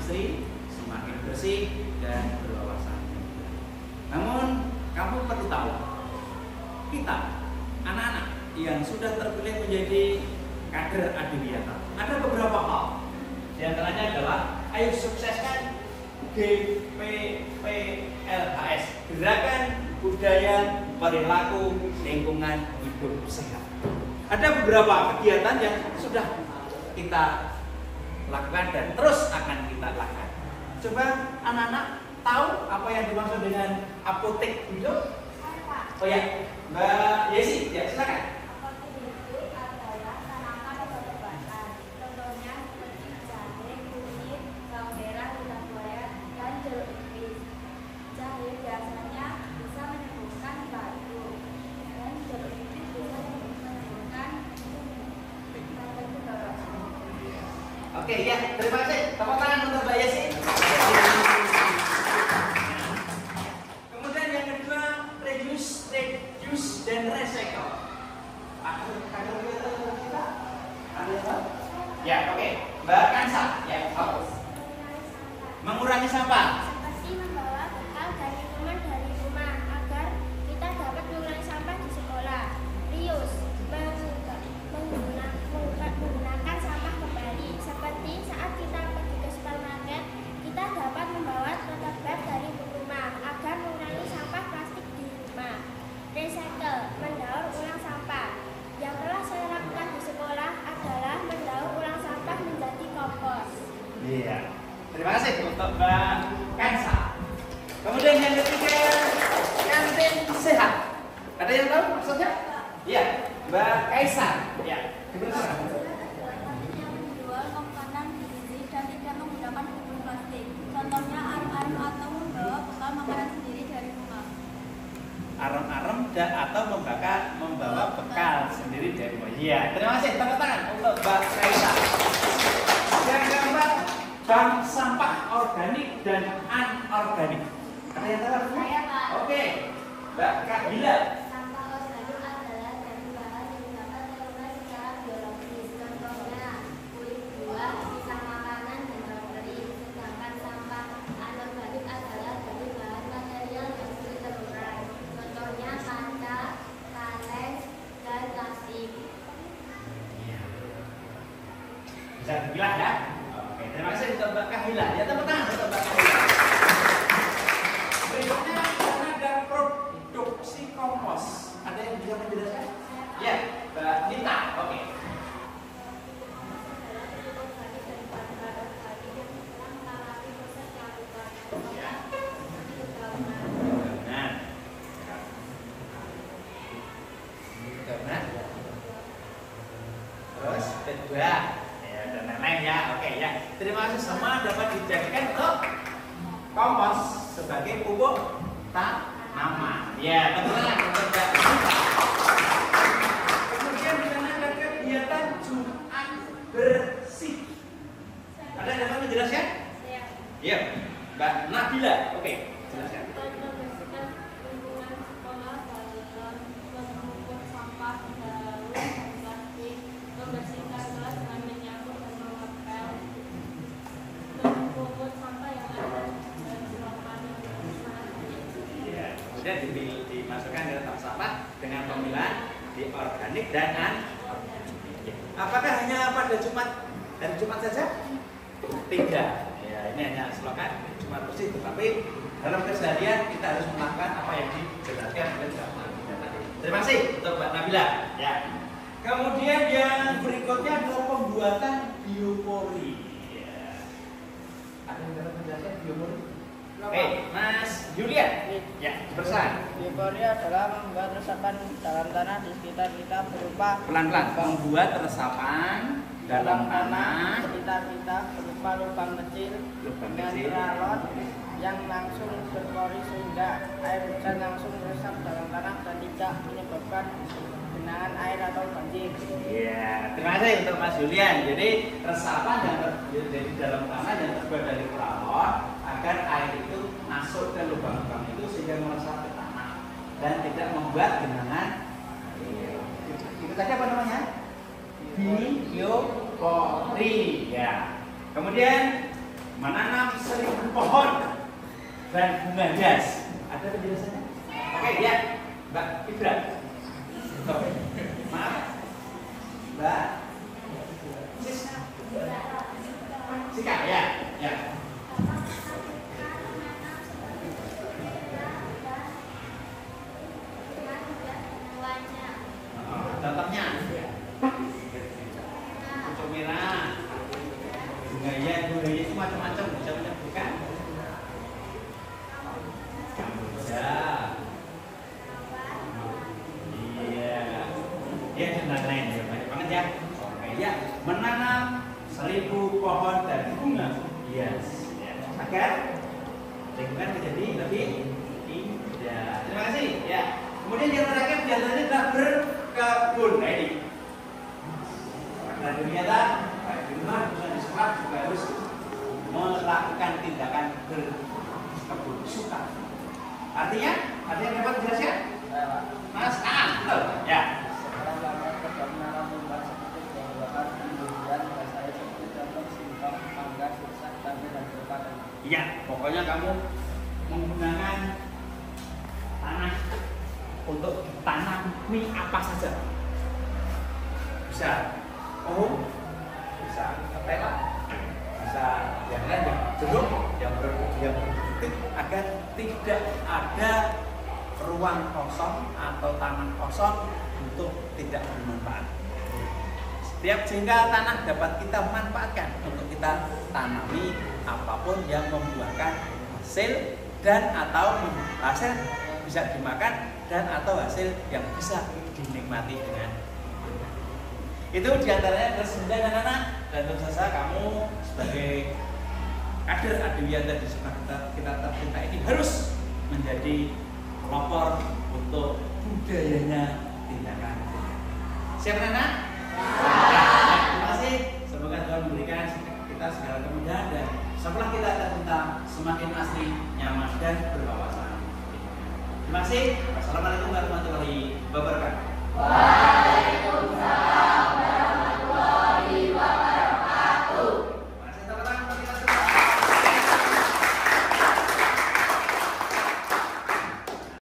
asri, semakin bersih dan berwawasan. Namun kamu perlu tahu, kita anak-anak yang sudah terpilih menjadi kader Adiwiyata, ada beberapa hal. Di antaranya adalah ayo sukseskan GPPLHS, Gerakan Budaya Perilaku Lingkungan Hidup Sehat. Ada beberapa kegiatan yang sudah kita lakukan dan terus akan kita lakukan. Coba anak-anak tahu apa yang dimaksud dengan apotek hidup? Oh ya, Mbak Yesi, ya silakan. Oke, ya, terima kasih. Tepuk tangan untuk Mbak Yesi. Kemudian yang kedua, reduce, dan recycle. Ada kita? Ada? Ya, oke. Mbak Kansa, ya, hapus. Mengurangi sampah. Seperti membawa bekal dari rumah agar kita dapat mengurangi sampah di sekolah. Reuse, menggunakan sampah kembali. Seperti saat kita pergi ke supermarket, kita dapat membawa tote bag dari rumah agar mengurangi sampah plastik di rumah. Recycle, mendaur ulang sampah. Yang telah saya lakukan di sekolah adalah mendaur ulang sampah menjadi kompos. Iya. Terima kasih untuk Mbak Kansa. Kemudian yang ketiga, kantin sehat. Ada yang tahu maksudnya? Iya, Mbak Kaisar. Ya, dipersilakan. Menjual makanan gizi dan tidak menggunakan bungkus plastik. Contohnya arem-arem atau membawa bekal makanan sendiri dari rumah. Arem-arem atau membawa bekal sendiri dari rumah. Iya, terima kasih. Tepuk tangan untuk Mbak Kaisar. Yang keempat, bank sampah organik dan anorganik. Ada yang tahu? Saya, Pak. Oke, Mbak Kak Gila. Sampah organik adalah dari bahan yang dapat terurai secara biologis. Contohnya kulit buah, sisa makanan, dan bakteri. Sedangkan sampah anorganik adalah dari bahan material yang sulit terurai. Contohnya kaca, kaleng, dan plastik. Bisa dibilang ya? Oke, terima kasih untuk Mbak Kahila. Ya, tepuk tangan untuk Mbak Kahila. Berikutnya ada produksi kompos. Ada yang bisa menjelaskan? Ya, Mbak Nita. Oke. Terus kedua, ya dan lain-lain ya. Oke ya. Terima kasih, semua dapat dijadikan untuk kompos sebagai pupuk tanaman. Ya, betul. Kemudian di sana ada kegiatan Jumat bersih. Ada yang mau menjelaskan? Iya, Mbak Nabila. Oke, jelaskan. Membersihkan lingkungan sekolah dengan mengumpul sampah daun dan plastik, membersihkan kelas dengan menyapu dan mengepel, mengumpul sampah yang ada dan selokan yang bermanfaat. Iya, kemudian dimasukkan ke tong sampah dengan pemilahan di organik dan anorganik. Apakah hanya pada hari Jumat saja? Tidak. Ya, ini hanya slogan Jumat bersih, tetapi dalam keseharian kita harus melakukan apa yang dijelaskan oleh Mbak Nabila tadi. Terima kasih untuk Mbak Nabila. Ya. Kemudian yang berikutnya adalah pembuatan biopori. Ya. Ada yang dapat menjelaskan biopori? Oke, Mas Julian. Ya, bersama. Biopori adalah membuat resapan dalam tanah di sekitar kita berupa Pelan-pelan membuat resapan dalam tanah sekitar kita berupa lubang kecil dengan kecil. ralon yang langsung berpori sehingga air hujan langsung meresap dalam tanah dan tidak menyebabkan genangan air atau banjir. Iya, terima kasih untuk Mas Julian. Jadi resapan yang terjadi di dalam tanah yang terbuat dari ralon agar air itu masuk ke lubang-lubang itu sehingga meresap ke tanah dan tidak membuat genangan. Itu tadi apa namanya? Biopori. Ya. Kemudian menanam 1000 pohon dan bunga hias. Ada penjelasannya? Oke, ya, Mbak Ibra. Maaf, Mbak Sika, ya, ya. Contohnya, pucuk merah, bunga hias itu macam-macam, bisa menyebutkan. Kamboja, iya, ya dan lain-lain, ya banyak banget ya. Oke, ya, menanam 1000 pohon dan bunga hias, ya. Agar lingkungan menjadi lebih indah. Terima kasih, ya. Kemudian yang terakhir biasanya adalah berkebun. Nah ini, pada dunia di rumah, di sekolah juga harus melakukan tindakan berkebun suka. Artinya, ada yang dapat jelaskan? Mas, betul, ya. Iya, pokoknya kamu menggunakan tanah untuk tanami apa saja. Bisa bisa ketela, bisa yang lain yang jeruk, yang berbentuk agar tidak ada ruang kosong atau tanah kosong untuk tidak bermanfaat. Sehingga tanah dapat kita manfaatkan untuk kita tanami apapun yang membuahkan hasil dan atau hasil bisa dimakan dan atau hasil yang bisa dinikmati dengan itu diantaranya adalah 9 anak-anak, dan tentu saja kamu sebagai kader Adiwiyata di sekolah kita tercinta ini harus menjadi pelopor untuk budayanya tindakan. Siap anak? Terima kasih. Semoga Tuhan memberikan kita segala kemudahan dan setelah kita tercinta semakin asri, nyaman dan berwawasan. Terima kasih. Wassalamualaikum warahmatullahi wabarakatuh.